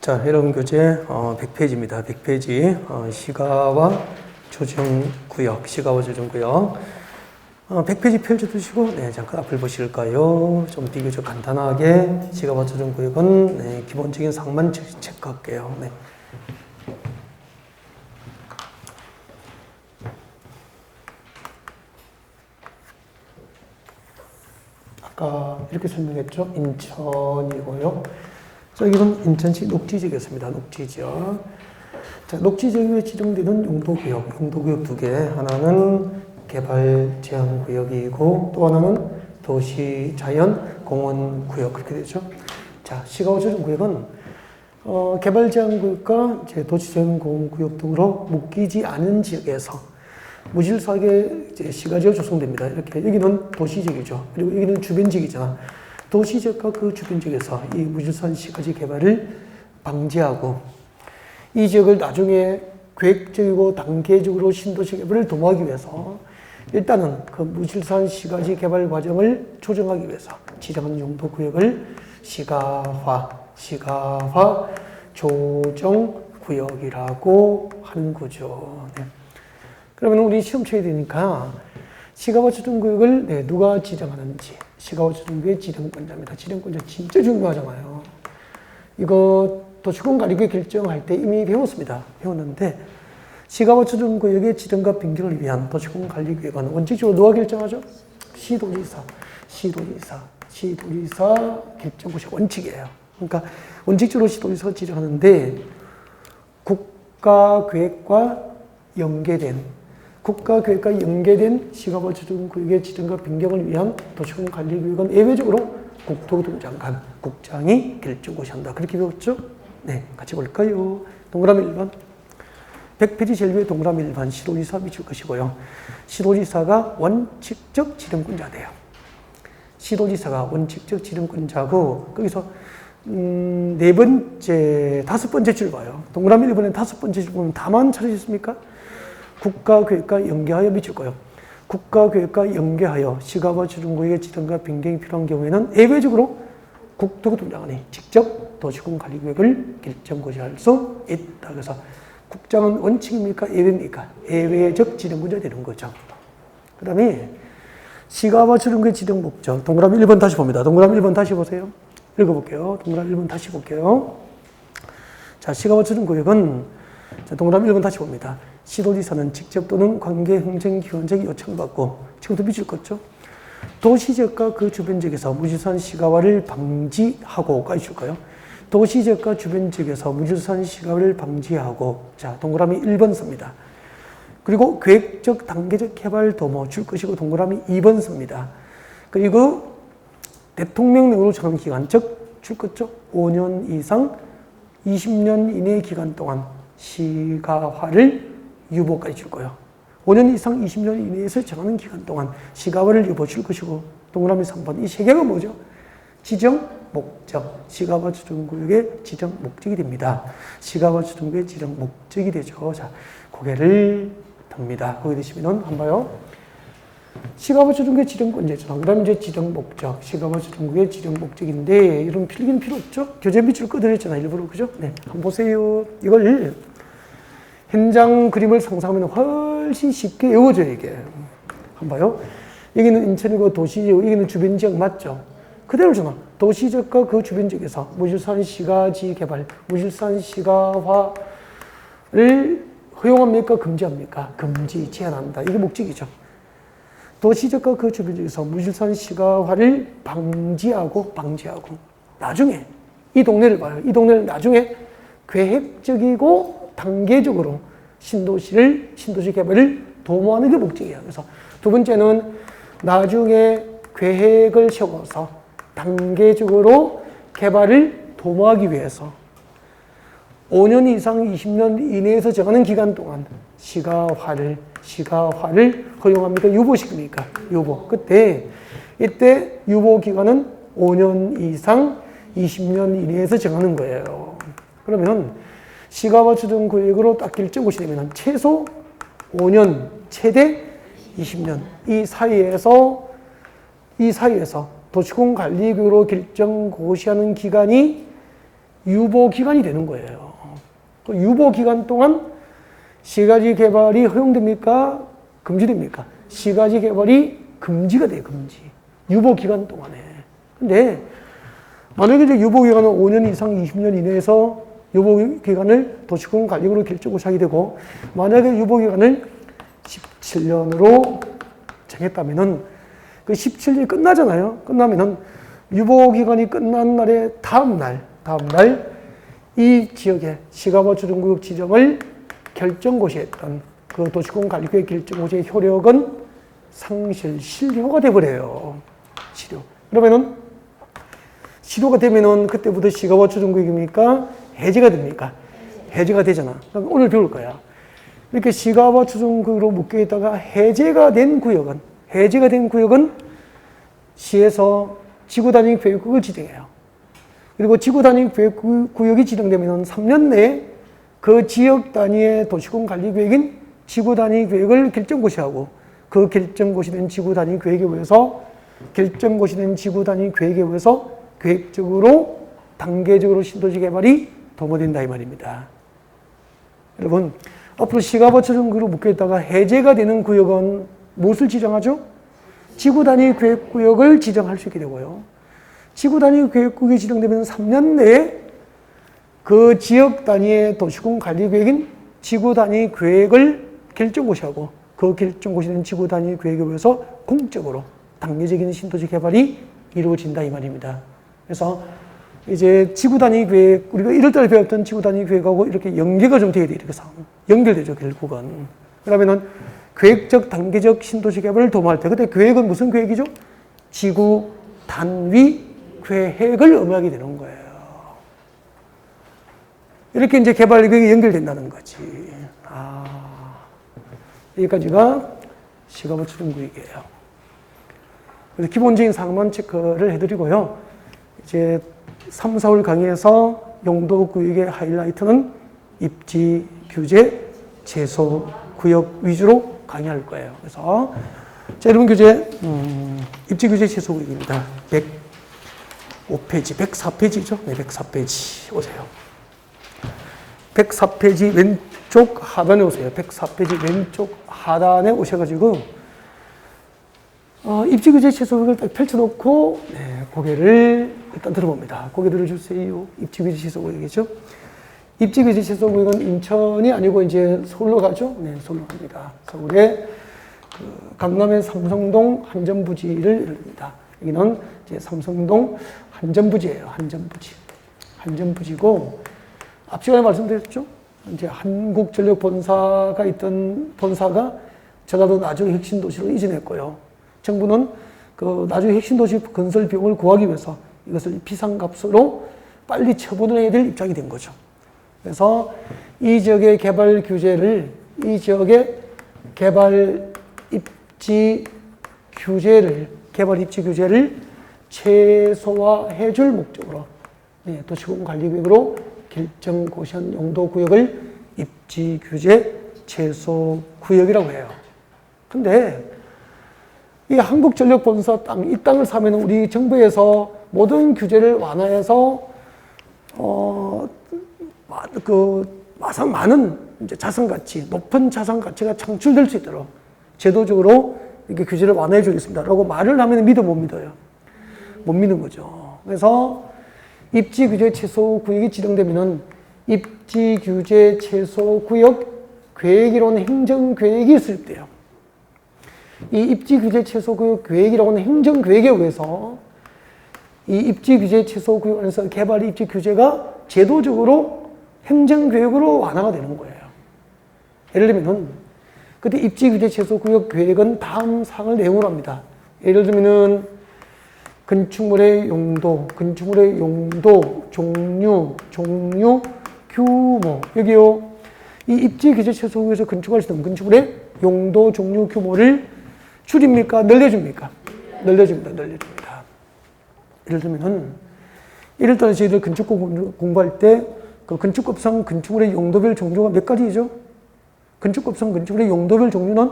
자, 여러분 교재 100페이지입니다. 100페이지 시가와 조정구역, 시가와 조정구역 100페이지 펼쳐두시고 잠깐 앞을 보실까요? 좀 비교적 간단하게 시가와 조정구역은 기본적인 상만 체크할게요. 아까 이렇게 설명했죠? 인천이고요. 여기는 인천시 녹지지역이었습니다. 녹지지역. 자, 녹지지역에 지정되는 용도구역 두 개. 하나는 개발제한구역이고 또 하나는 도시자연공원구역 그렇게 되죠. 자, 시가와 조정구역은 개발제한구역과 도시자연공원구역 등으로 묶이지 않은 지역에서 무질서하게 시가지역 조성됩니다. 이렇게 여기는 도시지역이죠. 그리고 여기는 주변지역이잖아. 도시지역과 그 주변지역에서 이 무질서한 시가지 개발을 방지하고 이 지역을 나중에 계획적이고 단계적으로 신도시 개발을 도모하기 위해서 일단은 그 무질서한 시가지 개발 과정을 조정하기 위해서 지정한 용도구역을 시가화 조정구역이라고 하는 거죠. 그러면 우리 시험 쳐야 되니까 시가와 조정구역을 누가 지정하는지 시가와 조정구역의 지정권자입니다. 지정권자 진짜 중요하잖아요. 이거 도시공관리구역 결정할 때 이미 배웠는데 시가와 조정구역의 지정과 변경을 위한 도시공관리구역은 원칙적으로 누가 결정하죠? 시도지사 결정 것이 원칙이에요. 그러니까 원칙적으로 시도지사가 지정하는데 국가계획과 연계된 시가와 조정구역의 지정과 변경을 위한 도시공관리구역은 예외적으로 국토교통부 장관, 국장이 결정고시한다. 그렇게 배웠죠? 네, 같이 볼까요? 동그라미 1번. 100페이지 제일 위에 동그라미 1번 시도지사 미칠 것이고요. 시도지사가 원칙적 지정권자돼요. 시도지사가 원칙적 지정권자고 거기서 다섯 번째 줄 봐요. 동그라미 1번에 다섯 번째 줄 보면 다만 찾으셨습니까? 국가계획과 연계하여 미칠 거예요. 국가계획과 연계하여 시가와 조정구역의 지정과 변경이 필요한 경우에는 예외적으로 국토교통부 장관이 직접 도시공관리구역을 결정고시할 수 있다. 그래서 국장은 원칙입니까? 예외입니까? 예외적 지정권자 되는 거죠. 그 다음에 시가와 조정구역 지정 목적. 동그라미 1번 다시 봅니다. 동그라미 1번 다시 보세요. 읽어볼게요. 동그라미 1번 다시 볼게요. 자, 시가와 조정구역은 동그라미 1번 다시 봅니다. 시도지사는 직접 또는 관계 행정기관적 요청을 받고 지금도 미칠 거죠. 도시지역과 그 주변지역에서 무질서한 시가화를 방지하고까지 줄까요? 도시지역과 주변지역에서 무질서한 시가화를 방지하고 자 동그라미 1번 씁니다. 그리고 계획적 단계적 개발 도모 줄 것이고 동그라미 2번 씁니다. 그리고 대통령령으로 정한 기간 즉 줄 거죠. 5년 이상 20년 이내 기간 동안 시가화를 유보까지 줄 거예요. 5년 이상 20년 이내에서 정하는 기간 동안 시가화를 유보 줄 것이고 동그라미 3번 이 세 개가 뭐죠? 지정 목적, 시가와 조정구역의 지정 목적이 됩니다. 시가와 조정구역의 지정 목적이 되죠. 자, 고개를 듭니다. 거기 되시면은 한번 봐요. 시가와 조정구역의 지정권자죠. 그다음에 이제 지정 목적, 시가와 조정구역의 지정 목적인데 이런 필기는 필요 없죠? 교재 밑줄 꺼드렸잖아요. 일부러 그죠? 네, 한번 보세요. 이걸 현장 그림을 상상하면 훨씬 쉽게 외워져요, 이게. 한번 봐요. 여기는 인천이고 도시지역, 여기는 주변지역 맞죠? 그대로잖아. 도시지역과 그 주변지역에서 무질서한 시가지 개발, 무질서한 시가화를 허용합니까? 금지합니까? 금지, 제한한다. 이게 목적이죠. 도시지역과 그 주변지역에서 무질서한 시가화를 방지하고 나중에 이 동네를 봐요. 이 동네는 나중에 계획적이고 단계적으로 신도시 개발을 도모하는 게 목적이에요. 그래서 두 번째는 나중에 계획을 세워서 단계적으로 개발을 도모하기 위해서 5년 이상 20년 이내에서 정하는 기간 동안 시가화를 허용합니까? 유보시킵니까? 유보. 이때 유보 기간은 5년 이상 20년 이내에서 정하는 거예요. 그러면 시가와 조정구역으로 딱 결정고시 되면 최소 5년, 최대 20년 이 사이에서 도시공관리구역으로 결정고시하는 기간이 유보기간이 되는 거예요. 그 유보기간 동안 시가지 개발이 허용됩니까? 금지됩니까? 시가지 개발이 금지가 돼요, 금지. 유보기간 동안에. 근데 만약에 이제 유보기간은 5년 이상 20년 이내에서 유보기간을 도시공원관리구로 결정고시 하게 되고, 만약에 유보기간을 17년으로 정했다면은 그 17년이 끝나잖아요. 끝나면은 유보기간이 끝난 날의 다음날 이 지역의 시가와 주둔구역 지정을 결정고시했던 그 도시공원관리구의 결정고시의 효력은 실효가 돼버려요. 실효. 그러면은 실효가 되면은 그때부터 시가와 주둔구역입니까? 해제가 됩니까? 해제가 되잖아. 그럼 오늘 배울 거야. 이렇게 시가와 주둔구역으로 묶여있다가 해제가 된 구역은 시에서 지구단위 계획구역을 지정해요. 그리고 지구단위 계획구역이 지정되면 3년 내에 그 지역 단위의 도시공관리계획인 지구단위 계획을 결정고시하고, 그 결정고시된 지구단위 계획에 의해서 계획적으로 단계적으로 신도시 개발이 도모된다 이 말입니다. 여러분, 앞으로 시가와 주둔구역으로 묶여있다가 해제가 되는 구역은 무엇을 지정하죠? 지구단위 계획구역을 지정할 수 있게 되고요. 지구단위 계획구역이 지정되면 3년 내에 그 지역 단위의 도시공관리계획인 지구단위 계획을 결정고시하고, 그 결정고시된 지구단위 계획에 의해서 공적으로 단계적인 신도시 개발이 이루어진다 이 말입니다. 그래서 이제 지구단위 계획, 우리가 1월달에 배웠던 지구단위 계획하고 이렇게 연계가 좀 돼야 돼요. 이렇게 연결되죠, 결국은. 그러면은 계획적, 단계적 신도시 개발을 도모할 때, 그때 계획은 무슨 계획이죠? 지구 단위 계획을 의미하게 되는 거예요. 이렇게 이제 개발 계획이 연결된다는 거지. 여기까지가 시가와 주둔구역이에요. 그래서 기본적인 사항만 체크를 해드리고요. 이제 3, 4월 강의에서 용도구역의 하이라이트는 입지 규제, 제소 구역 위주로 강의할 거예요. 그래서 자, 여러분 교재 입지 규제 제소 구역입니다. 105페이지, 104페이지죠? 네, 104페이지 오세요. 104페이지 왼쪽 하단에 오세요. 104페이지 왼쪽 하단에 오셔가지고 입지 규제 제소 구역을 딱 펼쳐놓고 고개를 일단 들어봅니다. 고개 들어주세요. 입지 규제 제소 구역이죠. 입지 규제 제소 구역은 인천이 아니고 이제 서울로 가죠. 네, 서울로 갑니다. 서울의 강남의 삼성동 한전부지를 이릅니다. 여기는 이제 삼성동 한전부지예요. 한전부지고 앞 시간에 말씀드렸죠. 이제 한국전력 본사가 있던 본사가 전라도 나주 핵심 도시로 이전했고요. 정부는 그 나주 핵심 도시 건설 비용을 구하기 위해서 이것을 비상값으로 빨리 처분을 해야 될 입장이 된 거죠. 그래서 이 지역의 개발 입지 규제를 최소화해 줄 목적으로 도시공관리계획으로 결정고시한 용도구역을 입지 규제 최소 구역이라고 해요. 근데 이 한국전력본사 땅, 이 땅을 사면 우리 정부에서 모든 규제를 완화해서 많은 이제 자산가치, 높은 자산가치가 창출될 수 있도록 제도적으로 이렇게 규제를 완화해 주겠습니다. 라고 말을 하면 못 믿어요. 못 믿는 거죠. 그래서 입지 규제 최소 구역이 지정되면은 입지 규제 최소 구역 계획이론 행정계획이 수립돼요. 이 입지 규제 최소 구역 계획이라고 하는 행정계획에 의해서 이 입지 규제 최소 구역 안에서 개발 입지 규제가 제도적으로 행정계획으로 완화가 되는 거예요. 예를 들면은 그때 입지 규제 최소 구역 계획은 다음 사항을 내용으로 합니다. 예를 들면은 건축물의 용도, 종류, 규모. 여기요. 이 입지 규제 최소 구역에서 건축할 수 있는 건축물의 용도, 종류, 규모를 줄입니까? 늘려줍니까? 늘려줍니다. 예를 들면은, 예를 들어 저희들 건축법 공부할 때 그 건축법상 건축물의 용도별 종류가 몇 가지죠? 건축법상 건축물의 용도별 종류는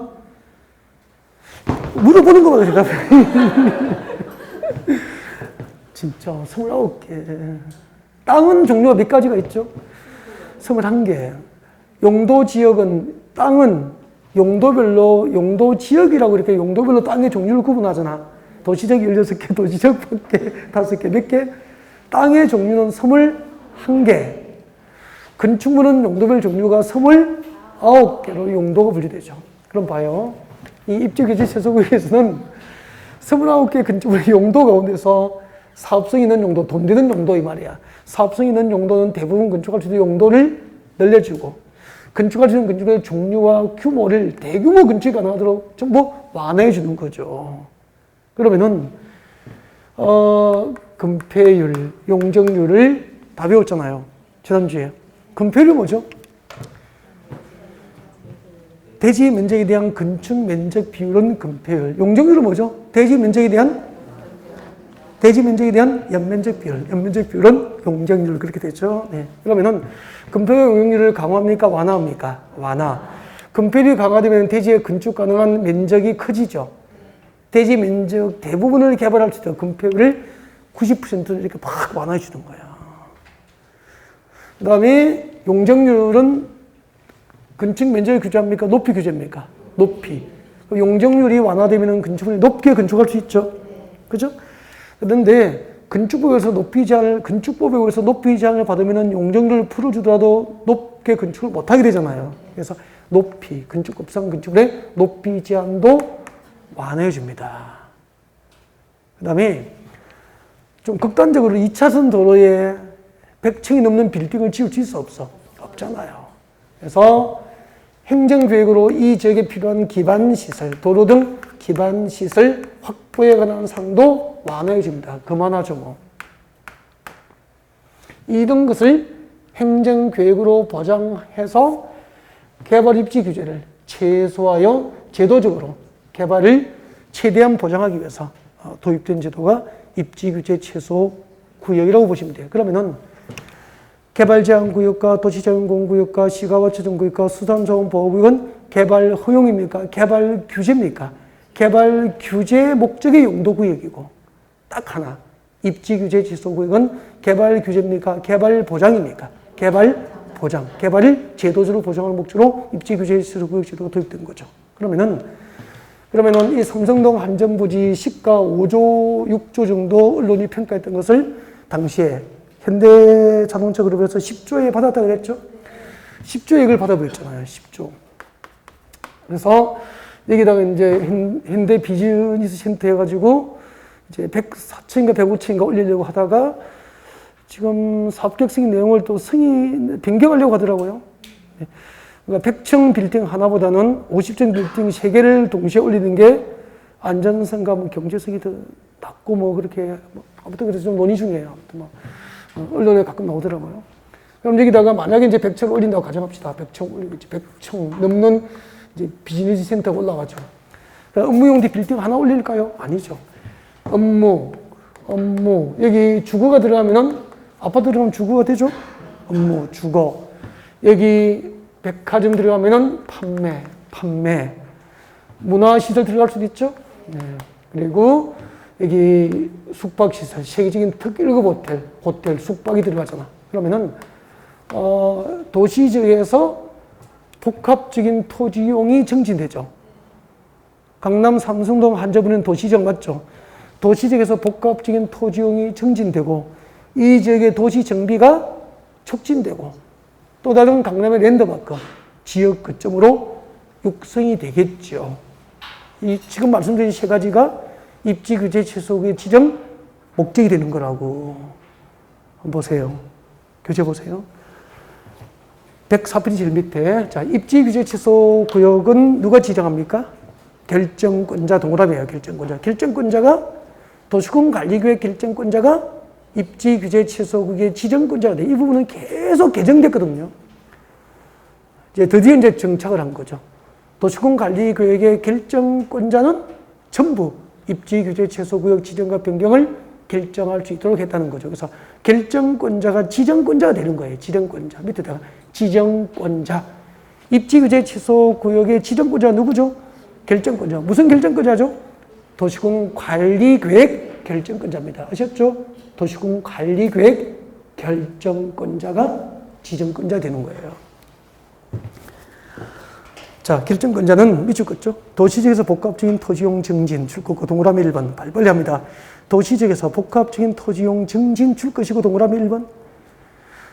물어보는 거마다 대답해. 진짜 29개. 땅은 종류가 몇 가지가 있죠? 21개. 용도 지역은, 땅은 용도별로, 용도 지역이라고 이렇게 용도별로 땅의 종류를 구분하잖아. 도시적 16개, 도시적 1개, 5개, 몇 개? 땅의 종류는 21개. 건축물은 용도별 종류가 29개로 용도가 분류되죠. 그럼 봐요. 이 입지규제 최소구역에서는 29개 건축물의 용도 가운데서 사업성 있는 용도, 돈 되는 용도 이 말이야. 사업성 있는 용도는 대부분 건축할 수 있는 용도를 늘려주고, 건축할 수 있는 건축의 종류와 규모를 대규모 건축이 가능하도록 전부 완화해 주는 거죠. 그러면은 건폐율, 용적률을 다 배웠잖아요. 지난주에. 건폐율이 뭐죠? 대지 면적에 대한 건축 면적 비율은 건폐율. 용적률은 뭐죠? 대지 면적에 대한 연면적 비율. 연면적 비율은 용적률. 그렇게 되죠. 네. 그러면은 건폐율 용적률을 강화합니까? 완화합니까? 완화. 건폐율이 강화되면 대지의 건축 가능한 면적이 커지죠. 대지 면적 대부분을 개발할 수 있도록 건폐율을 90%를 이렇게 막 완화해 주는 거야. 그 다음에 용적률은 건축 면적을 규제합니까? 높이 규제합니까? 높이. 용적률이 완화되면 건축물이 높게 건축할 수 있죠. 그죠? 그런데 건축법에서 높이 제한을 받으면 용적률을 풀어주더라도 높게 건축을 못하게 되잖아요. 그래서 높이, 건축법상 건축물의 높이 제한도 완화해 줍니다. 그 다음에 좀 극단적으로 2차선 도로에 100층이 넘는 빌딩을 지을 수 있어? 없어? 없잖아요. 그래서 행정계획으로 이 지역에 필요한 기반시설, 도로 등 기반시설 확보에 관한 사항도 완화해 줍니다. 그만하죠, 뭐. 이런 것을 행정계획으로 보장해서 개발 입지 규제를 최소화하여 제도적으로 개발을 최대한 보장하기 위해서 도입된 제도가 입지 규제 최소 구역이라고 보시면 돼요. 그러면은 개발 제한 구역과 도시 제한 공구역과 시가와 처정 구역과 수산 자원 보호 구역은 개발 허용입니까? 개발 규제입니까? 개발 규제 목적의 용도 구역이고, 딱 하나. 입지 규제 지소 구역은 개발 규제입니까? 개발 보장입니까? 개발 보장. 개발을 제도적으로 보장하는 목적으로 입지 규제 지소 구역 제도가 도입된 거죠. 그러면은 이 삼성동 한전부지 시가 5조, 6조 정도 언론이 평가했던 것을 당시에 현대자동차 그룹에서 10조에 받았다 그랬죠? 10조액을 받아버렸잖아요. 10조. 그래서 여기다가 이제 현대 비즈니스 센터 해가지고 이제 104층인가 105층인가 올리려고 하다가 지금 사업계획승인 내용을 또 변경하려고 하더라고요. 그러니까 100층 빌딩 하나보다는 50층 빌딩 3개를 동시에 올리는 게 안전성과 뭐 경제성이 더 낮고 뭐 그렇게 아무튼 그래서 좀 논의 중이에요. 아무튼 뭐 언론에 가끔 나오더라고요. 그럼 여기다가 만약에 이제 100층 올린다고 가정합시다. 100층 올리고 100층 넘는 이제 비즈니스 센터가 올라가죠. 업무용 빌딩 하나 올릴까요? 아니죠. 업무 여기 주거가 들어가면은 아파트 들어가면 주거가 되죠. 업무 주거 여기 백화점 들어가면은 판매 문화시설 들어갈 수도 있죠. 네. 그리고 여기 숙박시설, 세계적인 특 1급 호텔, 숙박이 들어가잖아. 그러면은, 도시지역에서 복합적인 토지용이 정진되죠. 강남 삼성동 한전부는 도시지역 맞죠? 도시지역에서 복합적인 토지용이 정진되고, 이 지역의 도시 정비가 촉진되고, 또 다른 강남의 랜드마크, 지역 거점으로 육성이 되겠죠. 이 지금 말씀드린 3가지가 입지 규제 최소의 지정 목적이 되는 거라고. 한번 보세요. 교재 보세요. 104페이지 제일 밑에. 자, 입지 규제 최소 구역은 누가 지정합니까? 결정권자 동그라미예요. 결정권자가 도시군 관리구역 결정권자가 입지 규제 최소 구역의 지정권자가 돼. 이 부분은 계속 개정됐거든요. 이제 드디어 이제 정착을 한 거죠. 도시군 관리구역의 결정권자는 전부 입지 규제 최소 구역 지정과 변경을 결정할 수 있도록 했다는 거죠. 그래서 결정권자가 지정권자가 되는 거예요. 지정권자. 밑에다가 지정권자. 입지 규제 최소 구역의 지정권자가 누구죠? 결정권자. 무슨 결정권자죠? 도시군 관리계획 결정권자입니다. 아셨죠? 도시군 관리계획 결정권자가 지정권자 되는 거예요. 자, 결정권자는 밑줄 긋죠. 도시지역에서 복합적인 토지용 증진 줄 것고 동그라미 1번 빨리빨리 합니다. 도시지역에서 복합적인 토지용 증진 줄 것이고 동그라미 1번.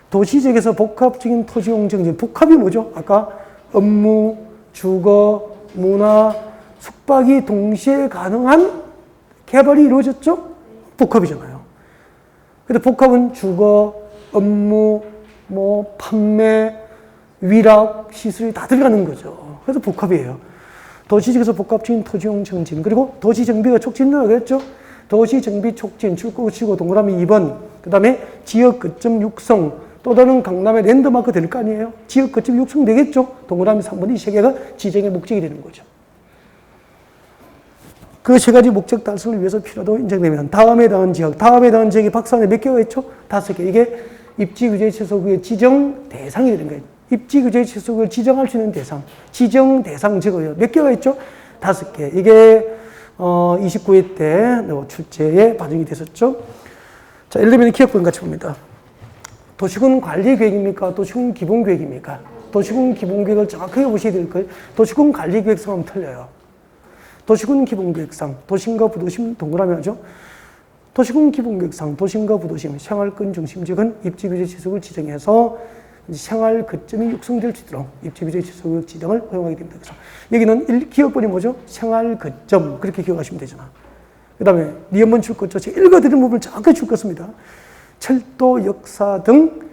도시지역에서 복합적인 토지용 증진. 복합이 뭐죠? 아까 업무, 주거, 문화, 숙박이 동시에 가능한 개발이 이루어졌죠? 복합이잖아요. 근데 복합은 주거, 업무, 판매, 위락, 시설이 다 들어가는 거죠. 그래서 복합이에요. 도시지역에서 복합적인 토지용 증진. 그리고 도시정비가 촉진이라고 그랬죠? 도시정비 촉진, 출구 치고 동그라미 2번. 그 다음에 지역 거점 육성. 또 다른 강남의 랜드마크 될 거 아니에요? 지역 거점 육성 되겠죠? 동그라미 3번. 이 세 개가 지정의 목적이 되는 거죠. 그 세 가지 목적 달성을 위해서 필요도 인정되면 다음에 해당하는 지역이 박스 안에 몇 개가 있죠? 5개. 이게 입지규제 최소구의 지정 대상이 되는 거예요. 입지규제 최소구를 지정할 수 있는 대상. 지정 대상 적어요. 몇 개가 있죠? 5개. 이게 29회 때 출제에 반영이 됐었죠. 자, 예를 들면 기억본 같이 봅니다. 도시군 관리계획입니까? 도시군 기본계획입니까? 도시군 기본계획을 정확하게 보셔야 될 거예요. 도시군 관리계획상은 틀려요. 도시군 기본계획상, 도심과 부도심 동그라미 하죠. 도시군 기본계획상, 도심과 부도심, 생활권 중심지역은 입지규제 지속을 지정해서 생활 거점이 육성될 수 있도록 입지규제 지속 지정을 허용하게 됩니다. 그래서 여기는 기억본이 뭐죠? 생활 거점 그렇게 기억하시면 되잖아. 그 다음에 니은번 줄 것죠. 제가 읽어드린 부분을 정확하게 줄 것입니다. 철도, 역사 등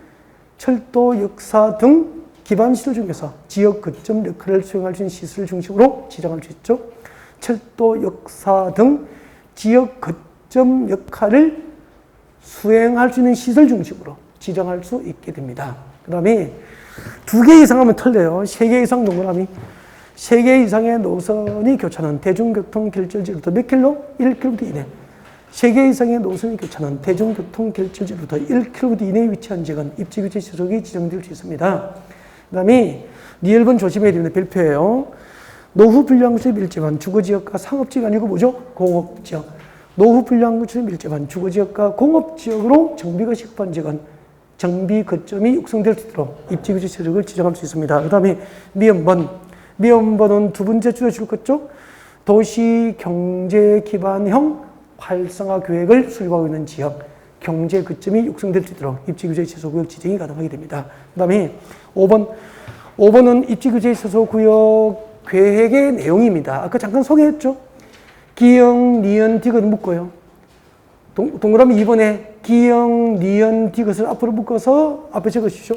기반시설 중에서 지역 거점 역할을 수행할 수 있는 시설 중심으로 지정할 수 있죠. 철도, 역사 등 지역 거점 역할을 수행할 수 있는 시설 중심으로 지정할 수 있게 됩니다. 그 다음에 2개 이상 하면 틀려요. 3개 이상 동그라미. 3개 이상의 노선이 교차하는 대중교통 결절지로부터 몇 킬로? 1km 이내. 3개 이상의 노선이 교차하는 대중교통 결절지로부터 1km 이내에 위치한 지역은 입지규제 지속이 지정될 수 있습니다. 그 다음에 니을번 조심해야 됩니다. 별표예요. 노후 분량구축에 밀집한 주거지역과 상업지역이 아니고 뭐죠? 공업지역. 노후 분량구축에 밀집한 주거지역과 공업지역으로 정비가 시급한 지역은 정비 거점이 육성될 수 있도록 입지규제 지역을 지정할 수 있습니다. 그 다음에 미음번은 2번째 줄에 줄 것죠? 도시 경제 기반형 활성화 계획을 수립하고 있는 지역, 경제 거점이 육성될 수 있도록 입지규제 지소구역 지정이 가능하게 됩니다. 그 다음에 5번은 입지규제 지소구역 계획의 내용입니다. 아까 잠깐 소개했죠? 기역, 니은, 디귿 묶어요. 동그라미 2번에 기역, 니은, 디귿을 앞으로 묶어서 앞에 적으시죠.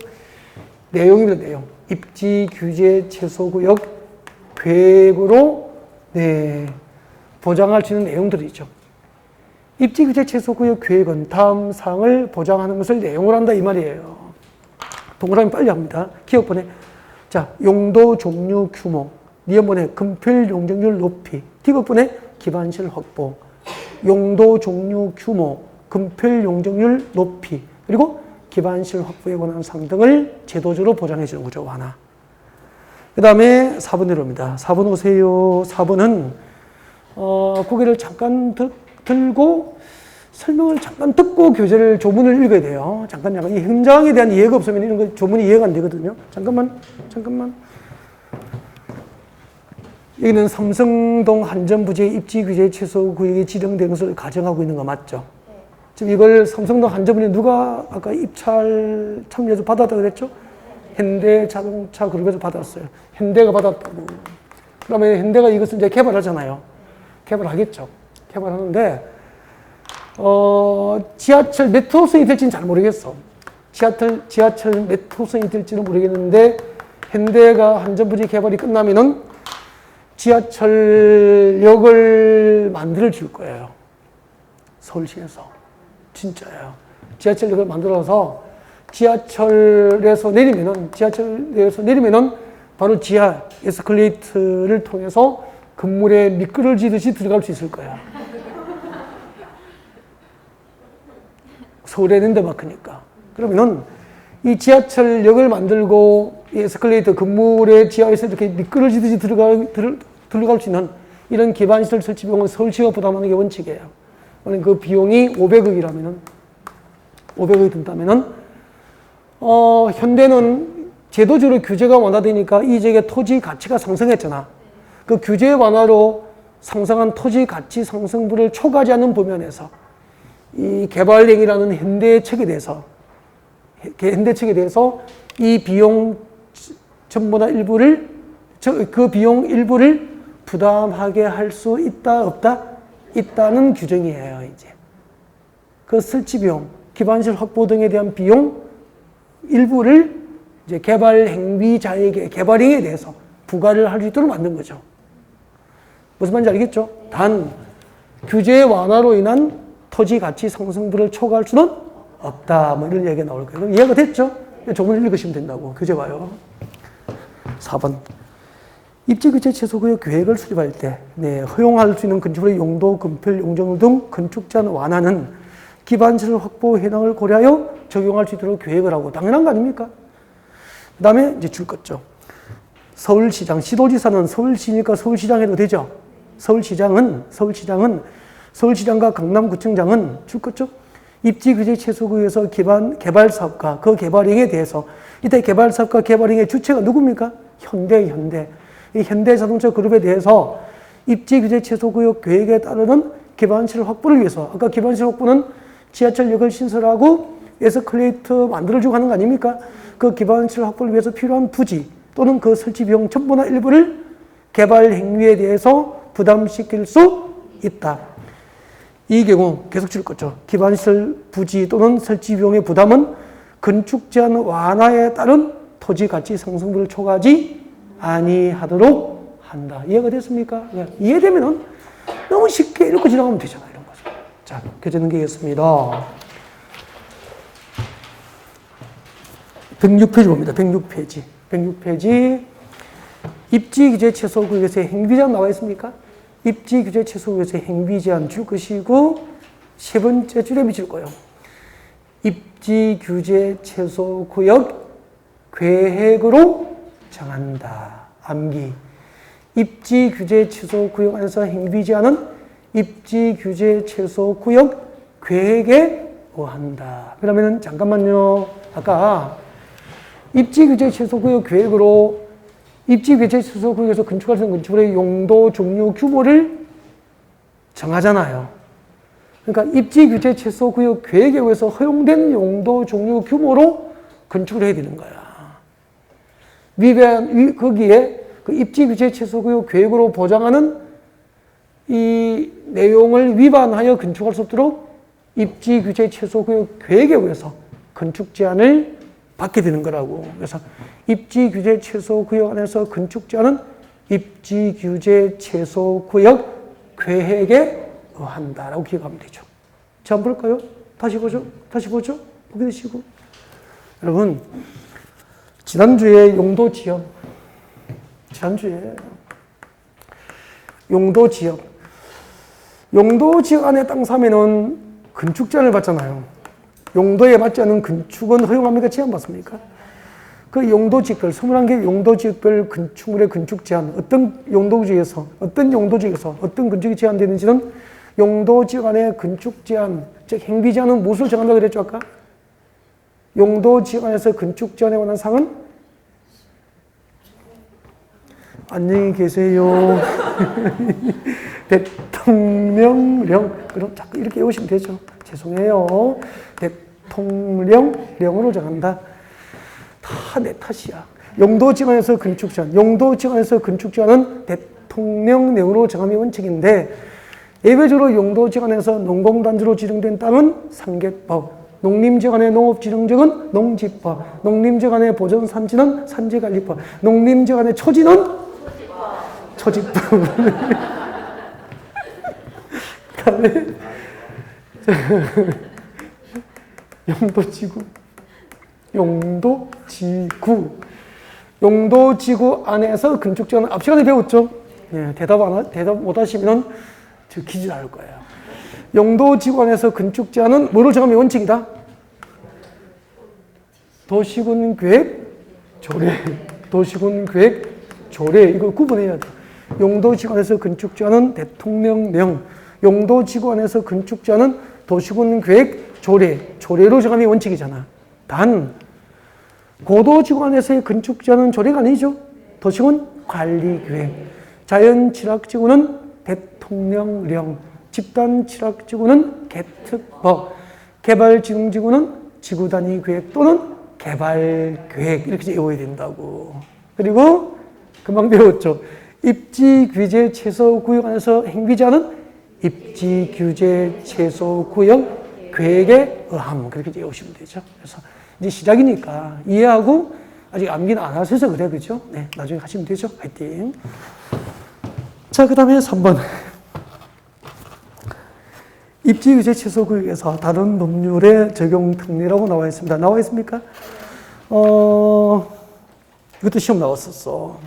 내용입니다. 내용. 입지 규제 최소구역 계획으로 보장할 수 있는 내용들이죠. 입지 규제 최소구역 계획은 다음 사항을 보장하는 것을 내용으로 한다 이 말이에요. 동그라미 빨리 합니다. 기억번에 자 용도 종류 규모, 니은번에 금필 용적률 높이, 디귿번에 기반시설 확보, 용도 종류 규모, 금필 용적률 높이, 그리고 기반시설 확보에 관한 사항 등을 제도적으로 보장해 주는 거죠. 하나. 그 다음에 4번 내려옵니다. 4번 오세요. 4번은 고개를 잠깐 들고 설명을 잠깐 듣고 교재를 조문을 읽어야 돼요. 잠깐 이 현장에 대한 이해가 없으면 이런 거 조문이 이해가 안 되거든요. 잠깐만. 여기는 삼성동 한전부지의 입지규제 최소구역이 지정된 것을 가정하고 있는 거 맞죠? 지금 이걸 삼성동 한전부지 누가 아까 입찰 참여해서 받았다고 그랬죠? 현대자동차 그룹에서 받았어요. 현대가 받았다고. 그 다음에 현대가 이것을 이제 개발하잖아요. 개발하겠죠. 개발하는데, 지하철 몇 호선이 될지는 잘 모르겠어. 지하철 몇 호선이 될지는 모르겠는데, 현대가 한전부지 개발이 끝나면은 지하철역을 만들어 줄 거예요. 서울시에서. 진짜예요. 지하철역을 만들어서 지하철에서 내리면은 바로 지하 에스컬레이터를 통해서 건물에 미끄러지듯이 들어갈 수 있을 거야. 서울에 랜드마크니까. 그러면은 이 지하철역을 만들고 이 에스컬레이터 건물의 지하에서 이렇게 미끄러지듯이 들어갈 수 있는 이런 기반시설 설치 비용은 서울시가 부담하는 게 원칙이에요. 그 비용이 500억이 든다면은 현대는 제도적으로 규제가 완화되니까 이 지역의 토지 가치가 상승했잖아. 그 규제 완화로 상승한 토지 가치 상승분을 초과하지 않는 범위안에서 이 개발행위라는 현대책에 대해서 이 비용 전부나 일부를 그 비용 일부를 부담하게 할 수 있다 없다? 있다는 규정이에요. 이제 그 설치 비용, 기반시설 확보 등에 대한 비용 일부를 이제 개발 행위자에게 개발행위에 대해서 부과를 할 수 있도록 만든 거죠. 무슨 말인지 알겠죠? 단 규제 완화로 인한 토지 가치 상승분을 초과할 수는 없다. 뭐 이런 얘기가 나올 거예요. 그럼 이해가 됐죠? 조금 읽으시면 된다고. 규제 봐요. 4번. 입지규제 최소구역 계획을 수립할 때 허용할 수 있는 건축물의 용도, 건폐율, 용적률 등 건축 제한 완화는 기반시설 확보 현황을 고려하여 적용할 수 있도록 계획을 하고 당연한 거 아닙니까? 그 다음에 이제 줄 것죠. 서울시장, 시도지사는 서울시니까 서울시장 해도 되죠. 서울시장과 강남구청장은 줄 것죠. 입지규제 최소구역에서 개발사업과 그 개발행위에 대해서 이때 개발사업과 개발행위의 주체가 누굽니까? 현대. 이 현대자동차 그룹에 대해서 입지규제 최소구역 계획에 따르는 기반시설 확보를 위해서 아까 기반시설 확보는 지하철역을 신설하고 에스컬레이터 만들어주고 하는 거 아닙니까? 그 기반시설 확보를 위해서 필요한 부지 또는 그 설치 비용 전부나 일부를 개발 행위에 대해서 부담시킬 수 있다. 이 경우 계속 줄 거죠. 기반시설 부지 또는 설치 비용의 부담은 건축 제한 완화에 따른 토지 가치 상승분을 초과하지 아니하도록 한다. 이해가 됐습니까? 이해되면은 너무 쉽게 읽고 지나가면 되잖아, 이런 거죠. 자, 교재 넘기겠습니다. 106페이지 봅니다. 106페이지. 입지규제 최소구역에서의 행위제한 나와 있습니까? 입지규제 최소구역에서의 행위제한 줄 것이고, 세 번째 줄에 미칠 거예요. 입지규제 최소구역 계획으로 정한다. 암기. 입지규제 최소구역 안에서 행위제한은 입지규제 최소구역 계획에 의한다. 그러면은 잠깐만요. 아까 입지규제 최소구역 계획으로 입지규제 최소구역에서 건축할 수 있는 건축물의 용도, 종류, 규모를 정하잖아요. 그러니까 입지규제 최소구역 계획에 의해서 허용된 용도, 종류, 규모로 건축을 해야 되는 거야. 거기에 그 입지규제 최소구역 계획으로 보장하는 이 내용을 위반하여 건축할 수 없도록 입지규제 최소구역 계획에 의해서 건축 제한을 받게 되는 거라고. 그래서 입지규제 최소구역 안에서 건축 제한은 입지규제 최소구역 계획에 의한다라고 기억하면 되죠. 자, 한번 볼까요? 다시 보죠. 보게 되시고. 여러분, 지난주에 용도 지역 안에 땅 사면은 건축 제한을 받잖아요. 용도에 맞지 않는 건축은 허용합니까? 제한 받습니까? 그 용도 지역별, 21개 용도 지역별 건축물의 건축 제한, 어떤 용도지역에서 어떤 건축이 제한되는지는 용도 지역 안에 건축 제한, 즉 행비 제한은 무엇을 정한다고 그랬죠, 아까? 용도 지역 안에서 건축 제한에 관한 사항은 안녕히 계세요. 대통령령. 그럼 자꾸 이렇게 외우시면 되죠. 죄송해요. 대통령령으로 정한다. 다 내 탓이야. 용도 지역 안에서 건축 제한. 용도 지역 안에서 건축 제한은 대통령령으로 정함이 원칙인데 예외적으로 용도 지역 안에서 농공단지로 지정된 땅은 상계법. 농림지역 안에 농업지정적은 농지법, 농림지역 안에 보전산지는 산지관리법, 농림지역 안에 초지는 초지법. 그다음에 용도지구 안에서 건축제한은 앞 시간에 배웠죠. 예, 대답 못 하시면 저 기지 나올 거예요. 용도지구 안에서 건축제한은 뭐를 정하면 원칙이다? 도시군계획 조례. 이거 구분해야 돼. 용도지구 안에서 건축제한은 대통령령, 용도지구 안에서 건축제한은 도시군계획 조례로 정하면 원칙이잖아. 단 고도지구 안에서의 건축지구는 조례가 아니죠. 도시군 관리계획. 자연취락지구는 대통령령. 집단취락지구는 개특법. 개발진흥지구는 지구단위계획 또는 개발계획. 이렇게 외워야 된다고. 그리고 금방 배웠죠. 입지규제 최소구역 안에서 행비자는 입지규제 최소구역 계획에 의함. 그렇게 외우시면 되죠. 그래서 이제 시작이니까 이해하고 아직 암기는 안 하셔서 그래, 그죠? 네, 나중에 하시면 되죠. 화이팅. 자, 그 다음에 3번. 입지규제 최소구역에서 다른 법률의 적용 특례라고 나와 있습니다. 나와 있습니까? 이것도 시험 나왔었어.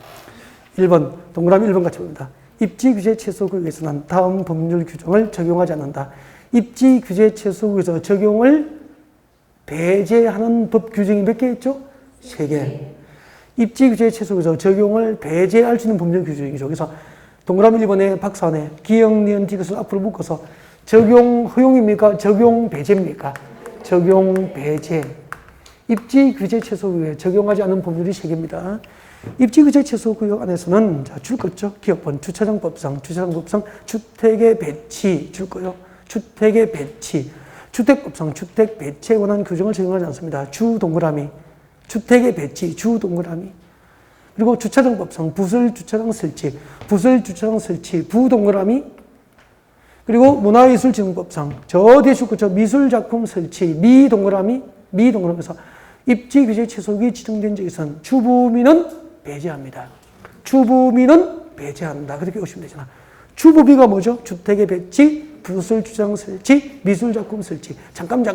1번, 동그라미 1번 같이 봅니다. 입지규제 최소구역에서는 다음 법률 규정을 적용하지 않는다. 입지규제 최소구역에서 적용을 배제하는 법 규정이 몇 개 있죠? 3개. 입지규제 최소구역에서 적용을 배제할 수 있는 법률 규정이죠. 그래서 동그라미 1번에 박스 안에 기역, 니은, 디귿을 앞으로 묶어서 적용 허용입니까? 적용 배제입니까? 적용 배제. 입지규제 최소구역에 적용하지 않은 법률이 3개입니다. 입지규제 최소구역 안에서는 줄 것죠. 기업번, 주차장법상 주택의 배치 줄 거요. 주택의 배치. 주택법상 주택 배치에 관한 규정을 적용하지 않습니다. 주 동그라미. 주택의 배치, 주 동그라미. 그리고 주차장법상 부설 주차장 설치, 부 동그라미. 그리고 문화예술진흥법상 저 뒤에 줄 거죠. 미술작품 설치, 미 동그라미. 그래서 입지규제 최소구역이 지정된 지역에서는 주부민은 배제합니다. 주부민은 배제한다. 그렇게 보시면 되잖아. 주부비가 뭐죠? 주택의 배치, 부설 주차장 설치, 미술작품 설치. 잠깐.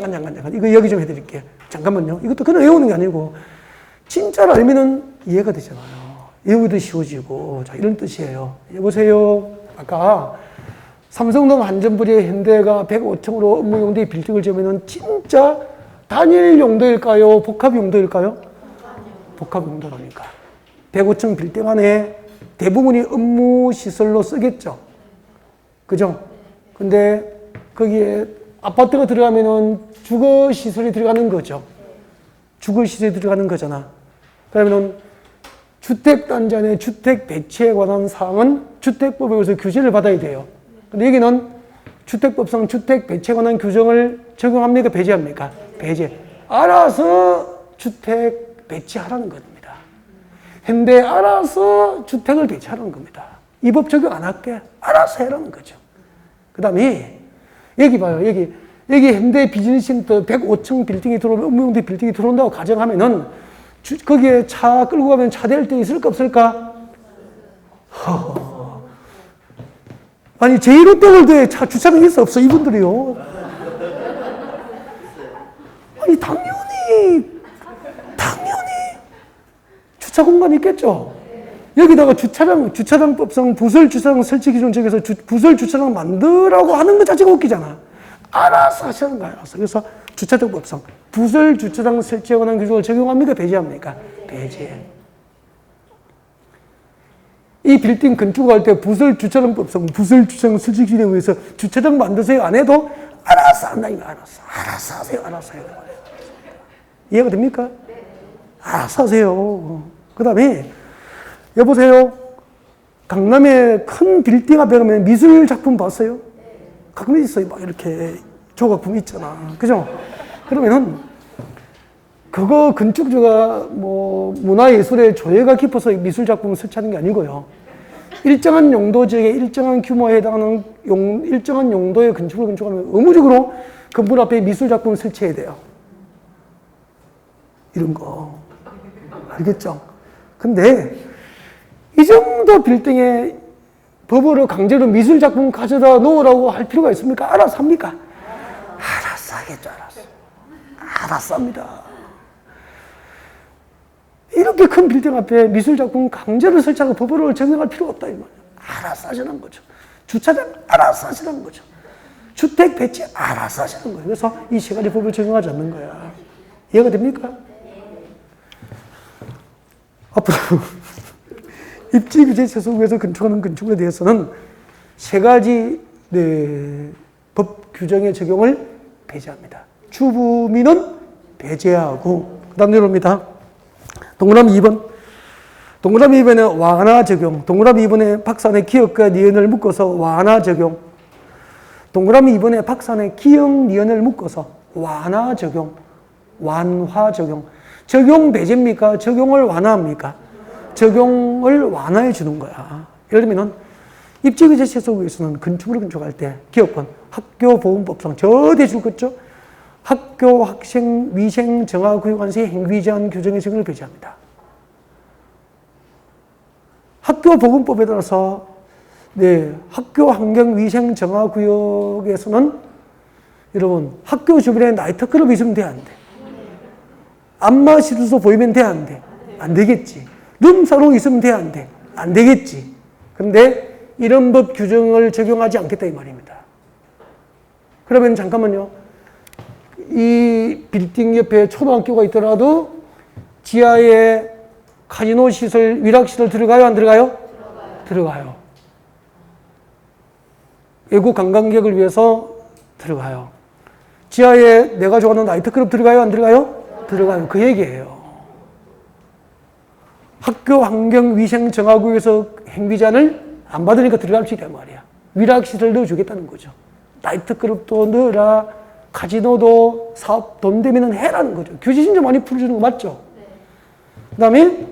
이거 여기 좀 해드릴게요. 잠깐만요. 이것도 그냥 외우는 게 아니고 진짜로 알면은 이해가 되잖아요. 외우기도 쉬워지고. 자, 이런 뜻이에요. 여보세요. 아까 삼성동 한전부리의 현대가 105층으로 업무 용도의 빌딩을 지으면은 진짜 단일 용도일까요? 복합 용도일까요? 복합 용도라니까. 105층 빌딩 안에 대부분이 업무 시설로 쓰겠죠. 그죠? 근데 거기에 아파트가 들어가면은 주거 시설이 들어가는 거죠. 주거 시설이 들어가는 거잖아. 그러면은 주택단지 안에 주택 배치에 관한 사항은 주택법에 의해서 규제를 받아야 돼요. 근데 여기는 주택법상 주택 배치에 관한 규정을 적용합니까? 배제합니까? 배제. 알아서 주택 배치하라는 겁니다. 현대 알아서 주택을 배치하라는 겁니다. 이 법 적용 안 할게. 알아서 해라는 거죠. 그 다음에 여기 봐요. 여기 현대 비즈니스센터 105층 빌딩이 들어오면 업무용도 빌딩이 들어온다고 가정하면은 거기에 차 끌고 가면 차 댈 데 있을까 없을까? 아니 제1롯데월드에 차 주차장 있어 없어 이분들이요. 아니 당연히 주차 공간이 있겠죠. 여기다가 주차장법상 부설 주차장 설치 기준 쪽에서 부설 주차장 만들라고 하는 것 자체가 웃기잖아. 알아서 하시는 거야. 알아서. 그래서 주차장법상 부설 주차장 설치에 관한 규정을 적용합니까? 배제합니까? 배제. 이 빌딩 건축할 때 부설 주차장법상 부설 주차장 설치 기준에 의해서 주차장 만드세요 안 해도 알아서 한다니까. 알아서 하세요. 알아서 해요. 이해가 됩니까? 알아서 하세요. 그 다음에 여보세요. 강남에 큰 빌딩 앞에 가면 미술 작품 봤어요? 가끔 있어요. 막 이렇게 조각품 있잖아. 그죠? 그러면은 그거 건축주가 뭐 문화예술의 조예가 깊어서 미술 작품을 설치하는 게 아니고요. 일정한 용도 지역에 일정한 규모에 해당하는 일정한 용도의 건축을 건축하면 의무적으로 건물 앞에 미술 작품을 설치해야 돼요. 이런 거. 알겠죠? 근데 이 정도 빌딩에 법으로 강제로 미술 작품 가져다 놓으라고 할 필요가 있습니까? 알아서 합니까? 알아서 하겠죠, 알아서 합니다. 이렇게 큰 빌딩 앞에 미술 작품 강제로 설치하고 법으로 적용할 필요가 없다, 이 말이에요. 알아서 하시는 거죠. 주차장 알아서 하시는 거죠. 주택 배치 알아서 하시는 거예요. 그래서 이 세 가지 법을 적용하지 않는 거야. 이해가 됩니까? 앞으로 입지규제 최소구역에서 건축하는 건축물에 대해서는 세 가지 법 규정의 적용을 배제합니다. 주부민은 배제하고, 그 다음 내려옵니다. 동그라미 2번. 동그라미 2번에 완화 적용. 동그라미 2번에 박산의 기역과 니은을 묶어서 완화 적용. 동그라미 2번에 박산의 기역, 니은을 묶어서 완화 적용. 완화 적용. 적용 배제입니까? 적용을 완화합니까? 적용을 완화해 주는 거야. 예를 들면 입지규제 최소구에서는 건축물을 건축할 때 기업권, 학교보건법상 저 대출 걷죠? 학교 학생 위생 정화 구역관세 행위 제한 규정의 적용을 배제합니다. 학교보건법에 따라서 학교 환경 위생 정화 구역에서는 여러분 학교 주변에 나이트클럽이 있으면 돼, 안 돼? 안마 시술소 보이면 돼, 안 돼? 안 되겠지. 룸사롱 있으면 돼, 안 돼? 안 되겠지. 그런데 이런 법 규정을 적용하지 않겠다 이 말입니다. 그러면 잠깐만요. 이 빌딩 옆에 초등학교가 있더라도 지하에 카지노 시설, 위락 시설 들어가요, 안 들어가요? 들어가요. 외국 관광객을 위해서 들어가요. 지하에 내가 좋아하는 나이트클럽 들어가요, 안 들어가요? 들어가요. 그 얘기예요. 학교 환경 위생 정화구에서 행비잔을 안 받으니까 들어갈 수 있단 말이야. 위락시설도 주겠다는 거죠. 나이트클럽도 넣어라, 카지노도 사업 돈 되면 해라는 거죠. 규제 진짜 많이 풀어주는 거 맞죠? 그 다음에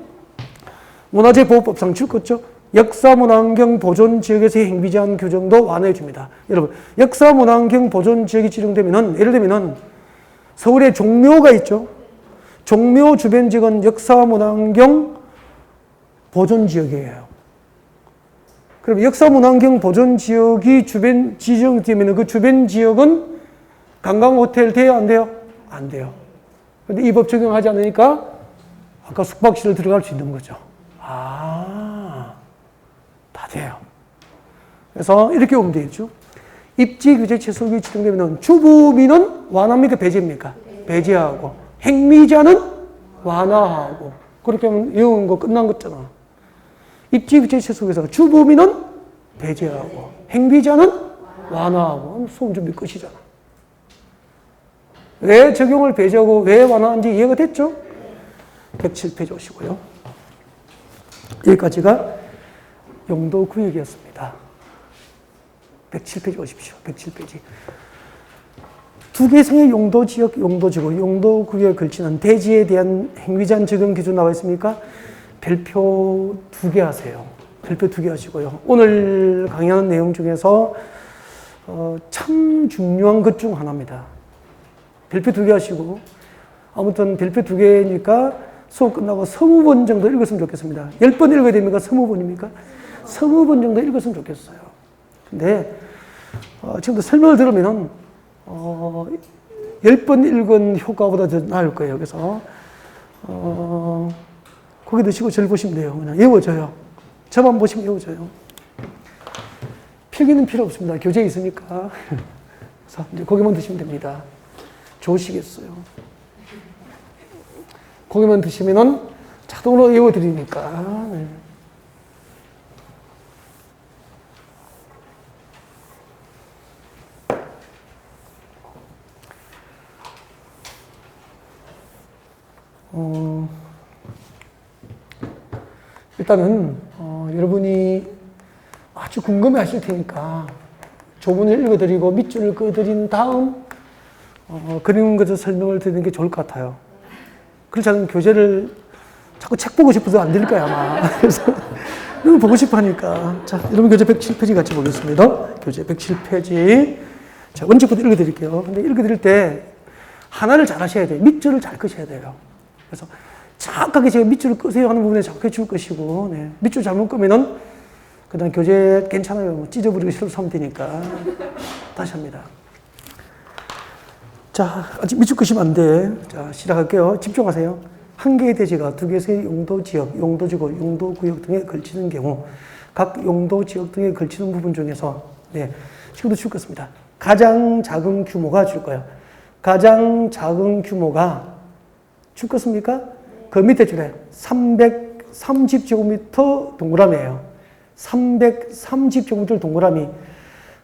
문화재보호법상 줄거죠. 역사문화환경 보존지역에서의 행비제한 규정도 완화해 줍니다. 여러분, 역사문화환경 보존지역이 지정되면은, 예를 들면은 서울에 종묘가 있죠. 종묘 주변 지역은 역사문화환경 보존지역이에요. 그럼 역사문화환경 보존지역이 주변 지정되면 그 주변 지역은 관광호텔 돼요, 안 돼요? 안 돼요. 근데 이 법 적용하지 않으니까 아까 숙박시설 들어갈 수 있는 거죠. 다 돼요. 그래서 이렇게 보면 되겠죠. 입지 규제 최소규 지정되면 주부민은 완화입니까? 배제입니까? 배제하고 행미자는 완화하고 그렇게 하면 외우는 거 끝난 거잖아. 입지 규제 최소규에서 주부민은 배제하고 행미자는 완화하고 수험 준비 끝이잖아. 왜 적용을 배제하고 왜 완화하는지 이해가 됐죠? 107페이지 오시고요. 여기까지가 용도구역이었습니다. 107페이지 오십시오. 107페이지. 두 개성의 용도지역, 용도지구, 용도구역에 걸치는 대지에 대한 행위제한 적용 기준 나와 있습니까? 별표 2개 하세요. 별표 2개 하시고요. 오늘 강의하는 내용 중에서 참 중요한 것 중 하나입니다. 별표 2개 하시고 아무튼 별표 2개니까 수업 끝나고 20번 정도 읽었으면 좋겠습니다. 10번 읽어야 됩니까? 20번입니까? 20번 정도 읽었으면 좋겠어요. 근데 지금도 설명을 들으면 10번 읽은 효과보다 더 나을 거예요. 그래서 고개 드시고 절 보시면 돼요. 그냥 외워져요. 저만 보시면 외워져요. 필기는 필요 없습니다. 교재에 있으니까. 그래서 이제 고개만 드시면 됩니다. 좋으시겠어요. 고기만 드시면은 자동으로 외워드리니까. 네. 일단은 여러분이 아주 궁금해 하실 테니까 조문을 읽어드리고 밑줄을 그어드린 다음 그림 그려서 설명을 드리는 게 좋을 것 같아요. 그렇지 않으면 교재를 자꾸 책 보고 싶어도 안 될 거야, 아마. 그래서 너무 보고 싶어 하니까. 자, 여러분 교재 107페이지 같이 보겠습니다. 교재 107페이지. 자, 원칙부터 읽어드릴게요. 근데 읽어드릴 때 하나를 잘 하셔야 돼요. 밑줄을 잘 끄셔야 돼요. 그래서 정확하게 제가 밑줄을 끄세요 하는 부분에 정확하게 줄 것이고, 네. 밑줄 잘못 끄면은 그 다음 교재 괜찮아요. 뭐 찢어버리고 싫어서 하면 되니까. 다시 합니다. 자, 아직 밑줄 끄시면 안 돼. 자, 시작할게요. 집중하세요. 한 개의 대지가 두 개의 용도지역, 용도지구, 용도구역 등에 걸치는 경우 각 용도지역 등에 걸치는 부분 중에서 지금도 줄 것입니다. 가장 작은 규모가 줄 거예요. 가장 작은 규모가 줄 것입니까? 그 밑에 줄에 330제곱미터 동그라미예요. 330제곱미터 동그라미.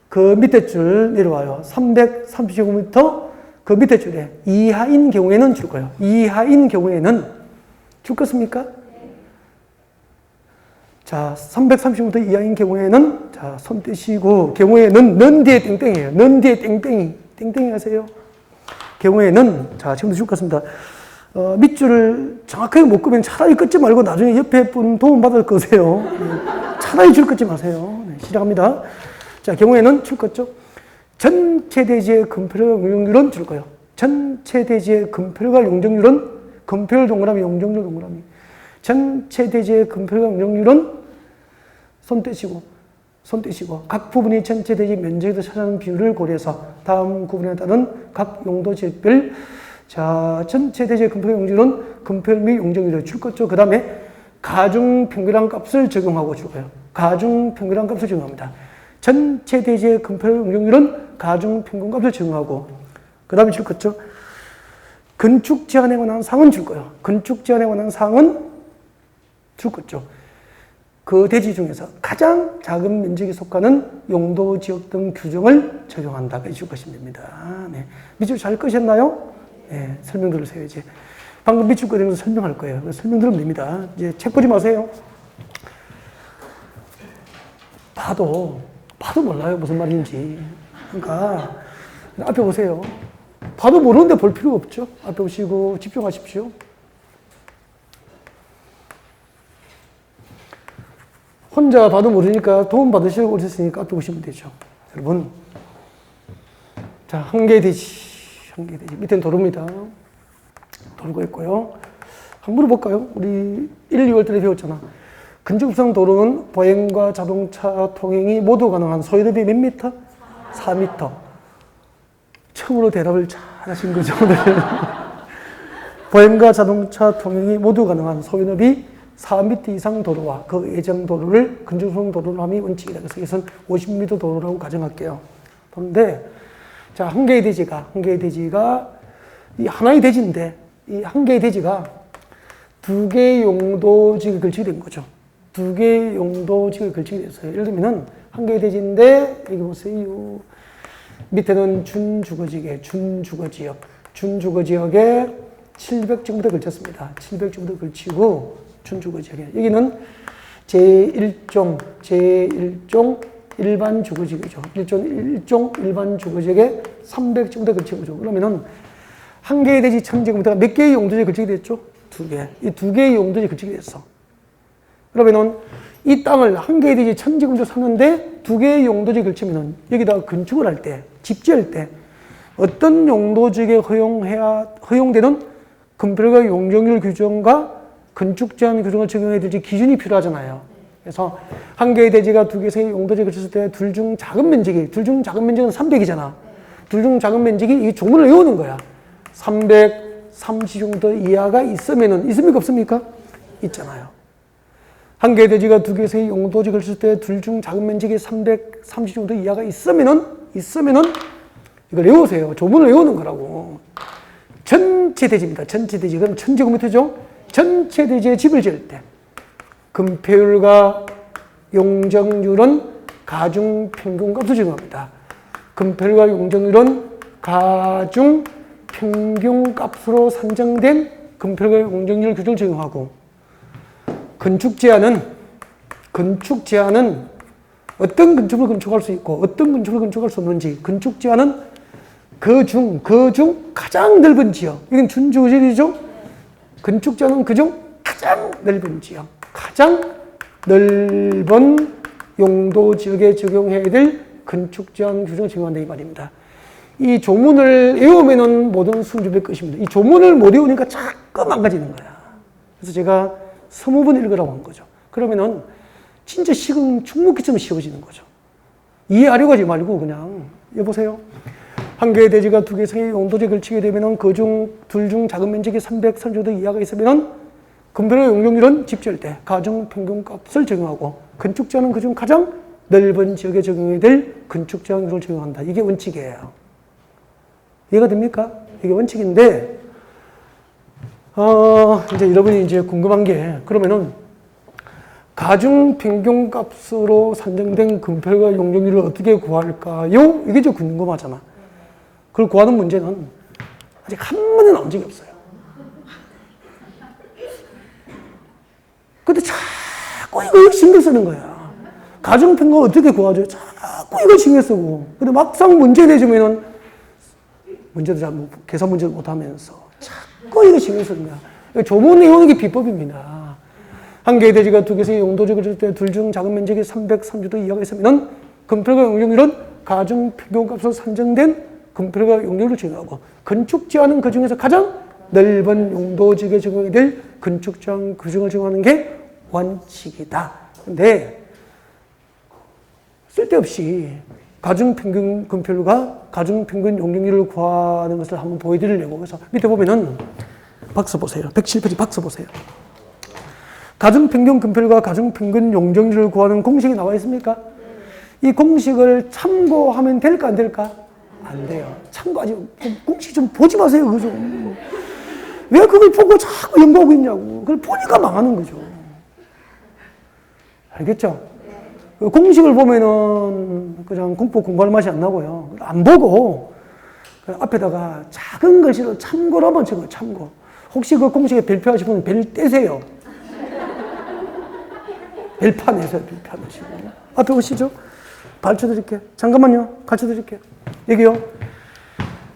그 밑에 줄 내려와요. 330제곱미터 그 밑에 줄에 이하인 경우에는 줄 거예요. 이하인 경우에는 죽겠습니까? 자, 330m 이하인 경우에는, 자, 손 떼시고, 경우에는, 는 뒤에 땡땡이에요. 는 뒤에 땡땡이. 땡땡이 하세요. 경우에는, 자, 지금도 죽겠습니다. 밑줄을 정확하게 못 끄면 차라리 끊지 말고 나중에 옆에 분 도움받을 거세요. 차라리 줄 끊지 마세요. 네, 시작합니다. 자, 경우에는 줄 껐죠. 전체 대지의 금표율과 용적률은 줄 거예요. 전체 대지의 금표율과 용적률은, 금표율 동그라미, 용적률 동그라미. 전체 대지의 금표율과 용적률은 손 떼시고, 각 부분이 전체 대지 면적에서 차지하는 비율을 고려해서 다음 구분에 따른 각 용도 지역별, 자, 전체 대지의 금표율 용적률은 금표율 및 용적률을 줄 거죠. 그 다음에 가중 평균한 값을 적용하고 줄 거예요. 가중 평균한 값을 적용합니다. 전체 대지의 금표율 용적률은 가중 평균 값을 적용하고, 그 다음에 줄 거죠. 건축 제한에 관한 사항은 줄 거예요. 건축 제한에 관한 사항은 줄 거죠. 그 대지 중에서 가장 작은 면적에 속하는 용도 지역 등 규정을 적용한다. 해줄 것이면 됩니다. 네. 밑줄 잘 끄셨나요? 네. 설명 들으세요, 이제. 방금 밑줄 끄면서 설명할 거예요. 설명 들으면 됩니다. 이제 책 보지 마세요. 봐도 몰라요. 무슨 말인지. 그러니까, 앞에 보세요. 봐도 모르는데 볼 필요가 없죠. 앞에 보시고 집중하십시오. 혼자 봐도 모르니까 도움 받으시려고 오셨으니까 앞에 보시면 되죠. 여러분. 자, 한계대지. 밑에는 도로입니다. 도로가 있고요. 한번 물어볼까요? 우리 1, 2월 달에 배웠잖아. 건축상 도로는 보행과 자동차 통행이 모두 가능한 소유럽이 몇 미터? 4미터. 처음으로 대답을 잘 하신 거죠. 보행과 자동차 통행이 모두 가능한 소유럽이 4m 이상 도로와 그 예정 도로를 건축성 도로로 함이 원칙이다. 그래서 이것은 50m 도로라고 가정할게요. 그런데, 자, 한 개의 대지가 이 하나의 대지인데, 이 한 개의 대지가 두 개의 용도지역에 걸치게 된 거죠. 두 개의 용도지역에 걸치게 됐어요. 예를 들면은, 한 개의 대지인데, 여기 보세요. 밑에는 준주거지역에, 준주거지역에 700제곱미터 걸쳤습니다. 700제곱미터 걸치고, 준주거지역에. 여기는 제1종 일반 주거지역이죠. 일종 일반 주거지역에 300제곱미터 걸친 거죠. 그러면은, 한 개의 대지 1000제곱미터가 몇 개의 용도지에 걸치게 됐죠? 두 개. 이 두 개의 용도지에 걸치게 됐어. 그러면은, 이 땅을 한 개의 대지 1000제곱미터 샀는데, 두 개의 용도지에 걸치면은, 여기다가 건축을 할 때, 집 지을 때, 어떤 용도지에 허용되는 금표율과 용적률 규정과 건축 제한 규정을 적용해야 될지 기준이 필요하잖아요. 그래서 한 개의 대지가 두 개의 용도지에 걸쳤을 때 둘 중 작은 면적은 300이잖아. 둘 중 작은 면적이 이 조문을 외우는 거야. 330제곱미터 이하가 있으면은, 있습니까? 없습니까? 있잖아요. 한 개의 대지가 두 개의 용도지에 걸쳤을 때 둘 중 작은 면적이 330제곱미터 이하가 있으면은 이걸 외우세요. 조문을 외우는 거라고. 전체 대지입니다. 전체 대지. 그럼 1000제곱미터죠? 전체 대지에 집을 지을 때 금표율과 용적률은 가중 평균값을 적용합니다. 금표율과 용적률은 가중 평균값으로 산정된 금표율과 용적률 규정을 적용하고, 건축 제한은 어떤 건축을 건축할 수 있고 어떤 건축을 건축할 수 없는지, 건축 제한은 그 중 가장 넓은 지역, 이건 준주거지역이죠. 건축 제한은 그중 가장 넓은 지역, 가장 넓은 용도 지역에 적용해야 될 건축 제한 규정을 적용한다 이 말입니다. 이 조문을 외우면은 모든 순주의 것입니다. 이 조문을 못 외우니까 자꾸 망가지는 거야. 그래서 제가 서무분 읽으라고 한 거죠. 그러면은 진짜 충무기처럼 쉬워지는 거죠. 이해하려고 하지 말고 그냥 여보세요. 한 개의 대지가 두 개의 용도지에 걸치게 되면은 둘 중 작은 면적이 330제곱미터 이하가 있으면은 금표율 용적률은 집 지을 때 가중 평균값을 적용하고, 건축 제한은 그중 가장 넓은 지역에 적용해야 될 건축 제한 규정을 적용한다. 이게 원칙이에요. 이해가 됩니까? 이게 원칙인데, 이제 여러분이 이제 궁금한 게, 그러면은 가중 평균값으로 산정된 금표율과 용적률을 어떻게 구할까요? 이게 좀 궁금하잖아. 그걸 구하는 문제는 아직 한 번도 나온 적이 없어요. 자꾸 이거 신경 쓰는 거야. 가정평균 어떻게 구하죠? 자꾸 이거 신경 쓰고. 근데 막상 문제 내주면은 문제도 잘 계산 문제도 못하면서 자꾸 이거 신경 쓰는 거야. 조문 내용이 비법입니다. 한 개의 대지가 두 개의 용도지를 줄 때 둘 중 작은 면적이 330도 이하가 있으면 금필과 용적률은 가정평균값으로 산정된 금필과 용적률을 적용하고 건축 제한은 그 중에서 가장 넓은 용도지에 적용이 될 건축 제한 규정을 적용하는 게 원칙이다. 근데 쓸데없이 가중평균 금표율과 가중평균 용적률을 구하는 것을 한번 보여드리려고. 그래서 밑에 보면은 박스 보세요. 107페이지 박스 보세요. 가중평균 금표율과 가중평균 용적률을 구하는 공식이 나와 있습니까? 이 공식을 참고하면 될까 안 될까? 안 돼요. 참고하지, 공식 좀 보지 마세요. 그죠? 왜 그걸 보고 자꾸 연구하고 있냐고. 그걸 보니까 망하는 거죠. 알겠죠? 공식을 보면은 그냥 공부 공부할 맛이 안 나고요. 안 보고 앞에다가 작은 글씨로 참고로 한번 적어요. 참고. 혹시 그 공식에 별표하실 분은 별 떼세요. 별판 해서요. 별판 하시고. 앞에 오시죠. 가르쳐 드릴게요. 잠깐만요. 가르쳐 드릴게요. 여기요.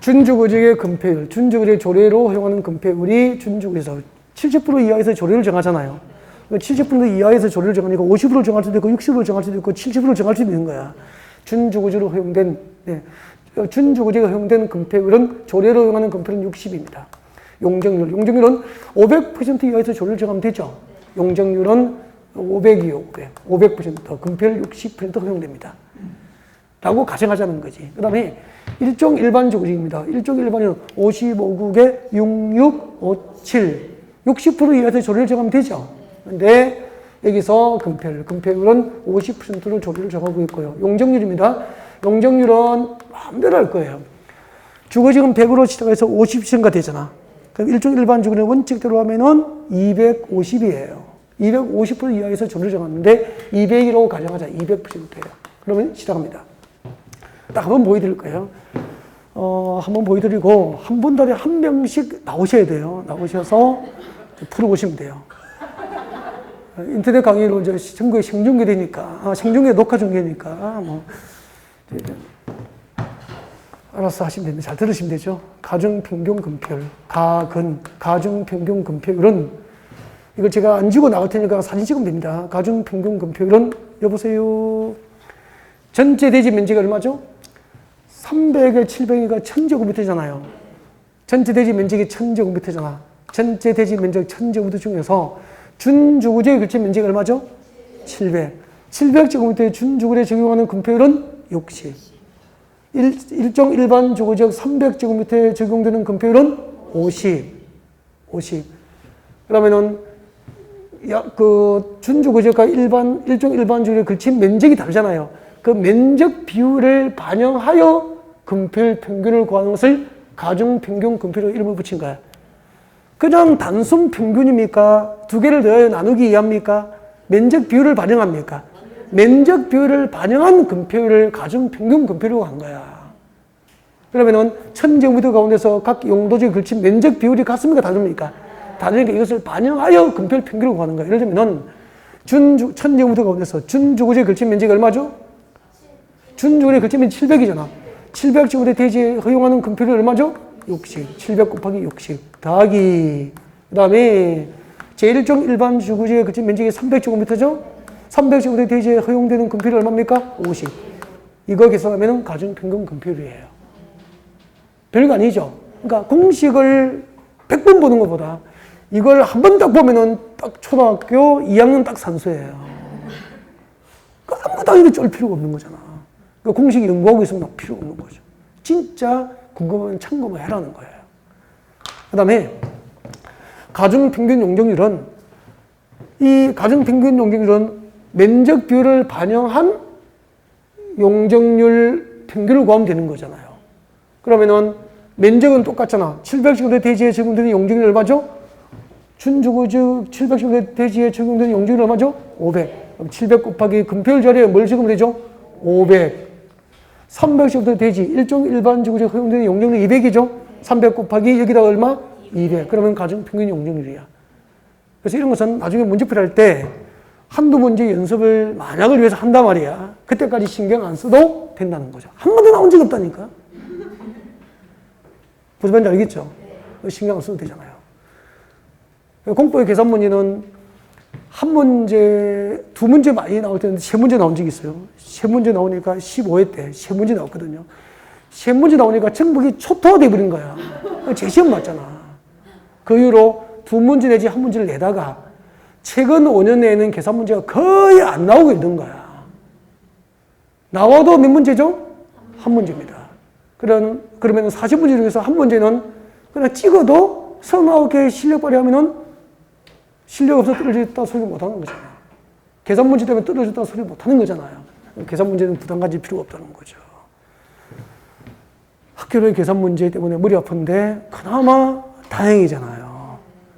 준주거지의 금폐율. 준주거지의 조례로 허용하는 금폐율이 준주거지에서 70% 이하에서 조례를 정하잖아요. 70% 이하에서 조례를 정하니까 50% 정할 수도 있고 60% 정할 수도 있고 70% 정할 수도 있는 거야. 준주거지로 허용된, 준주거지가 허용된 금폐율은 조례로 허용하는 금폐율은 60입니다. 용적률은 500% 이하에서 조례를 정하면 되죠. 용적률은 500이요, 500%. 금폐율 60% 허용됩니다. 라고 가정하자는 거지. 그 다음에 일종 일반 조직입니다. 일종 일반은 55국에 6657. 60% 이하에서 조례를 정하면 되죠. 근데 여기서 금폐율은 50%로 조례를 정하고 있고요. 용적률입니다. 용적률은 마음대로 할 거예요. 주거지금 100으로 시작해서 50층가 되잖아. 그럼 일종 일반 주거는 원칙대로 하면은 250이에요. 250% 이하에서 조례를 정하는데 200이라고 가정하자. 200%예요. 그러면 시작합니다. 딱 한번 보여드릴 거예요. 한번 보여드리고 한 분 달에 한 명씩 나오셔야 돼요. 나오셔서 풀어보시면 돼요. 인터넷 강의로 이제 전국에 생중계되니까, 생중계 녹화 중계니까, 알아서 하시면 됩니다. 잘 들으시면 되죠. 가중평균 금폐율, 가중평균 금폐율은, 이걸 제가 안 주고 나갈 테니까 사진 찍으면 됩니다. 가중평균 금폐율은, 여보세요. 전체 대지 면적이 얼마죠? 300에 700이니까 1000제곱미터잖아요. 전체 대지 면적이 1000제곱미터잖아. 전체 대지 면적 1000제곱미터 중에서 준주거지의 결제 면적이 얼마죠? 700. 700제곱미터의 준주거지에 적용하는 금폐율은 60. 일종 일반 주거지역 300제곱미터에 적용되는 금폐율은 50. 그러면은, 준주거지역과 일종 일반 주거지역의 걸친 면적이 다르잖아요. 그 면적 비율을 반영하여 금폐율 평균을 구하는 것을 가중평균 금폐율로 이름을 붙인 거야. 그냥 단순 평균입니까? 두 개를 더하여 나누기 이해합니까? 면적 비율을 반영합니까? 면적 비율을 반영한 금폐율을 가중평균 금폐율로 한 거야. 그러면은 1000제곱미터 가운데서 각 용도지에 걸친 면적 비율이 같습니까? 다릅니까? 다르니까 이것을 반영하여 금폐율 평균을 구하는 거야. 예를 들면은 1000제곱미터 가운데서 준주거지에 걸친 면적이 얼마죠? 준주거지에 걸친 면적이 700이잖아. 700제곱미터 대지에 허용하는 금폐율이 얼마죠? 60. 700 곱하기 60. 더하기. 그 다음에 제1종 일반 주거지에 걸친 면적이 300제곱미터죠? 300제곱미터 대지에 허용되는 금폐율이 얼마입니까? 50. 이거 계산하면 가중평균 금폐율이에요. 별거 아니죠? 그러니까 공식을 100번 보는 것보다 이걸 한 번 딱 보면은 딱 초등학교 2학년 딱 산수예요. 아무것도 아니게 쫄 필요가 없는 거잖아. 그러니까 공식 연구하고 있으면 필요가 없는 거죠. 진짜 궁금하면 참고만 해라는 거예요. 그 다음에 가중평균 용적률은 이 가중평균 용적률은 면적 비율을 반영한 용적률 평균을 구하면 되는 거잖아요. 그러면은 면적은 똑같잖아. 700제곱미터 대지에 적용되는 용적률이 얼마죠? 준주거지 700제곱미터 대지에 적용되는 용적률이 얼마죠? 500. 그럼 700 곱하기 금폐율 자리에 뭘 적으면 되죠? 500. 300제곱미터 대지, 일종 일반 주거지에 허용되는 용적률이 200이죠? 300 곱하기 여기다 얼마? 200. 그러면 가중평균 용적률이야. 그래서 이런 것은 나중에 문제풀이 할 때 한두 문제 연습을 만약을 위해서 한단 말이야. 그때까지 신경 안 써도 된다는 거죠. 한 번도 나온 적이 없다니까. 무슨 말인지 알겠죠? 신경 안 써도 되잖아요. 공법의 계산 문제는 한 문제, 두 문제 많이 나올 때는 세 문제 나온 적이 있어요. 세 문제 나오니까 15회 때 세 문제 나왔거든요. 세 문제 나오니까 전국이 초토화 돼버린 거야. 제 시험 맞잖아. 그 이후로 두 문제 내지 한 문제를 내다가 최근 5년 내에는 계산 문제가 거의 안 나오고 있는 거야. 나와도 몇 문제죠? 한 문제입니다. 그러면 40문제 중에서 한 문제는 그냥 찍어도 39개 실력 발휘하면은 실력 없어 떨어졌다 소리 못 하는 거잖아요. 계산 문제 때문에 떨어졌다 소리 못 하는 거잖아요. 계산 문제는 부담 가질 필요가 없다는 거죠. 학교의 계산 문제 때문에 머리 아픈데 그나마 다행이잖아요.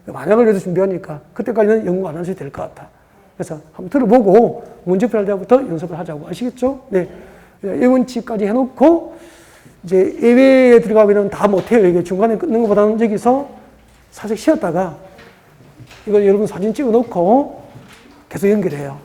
만약을 위해서 준비하니까 그때까지는 연구 안 하셔도 될 것 같아. 그래서 한번 들어보고 문제풀이 할 때부터 연습을 하자고. 아시겠죠? 네. 1원칙까지 해놓고 이제 예외에 들어가면 다 못해요. 이게 중간에 끊는 것보다는 여기서 살짝 쉬었다가 이걸 여러분 사진 찍어 놓고 계속 연결해요.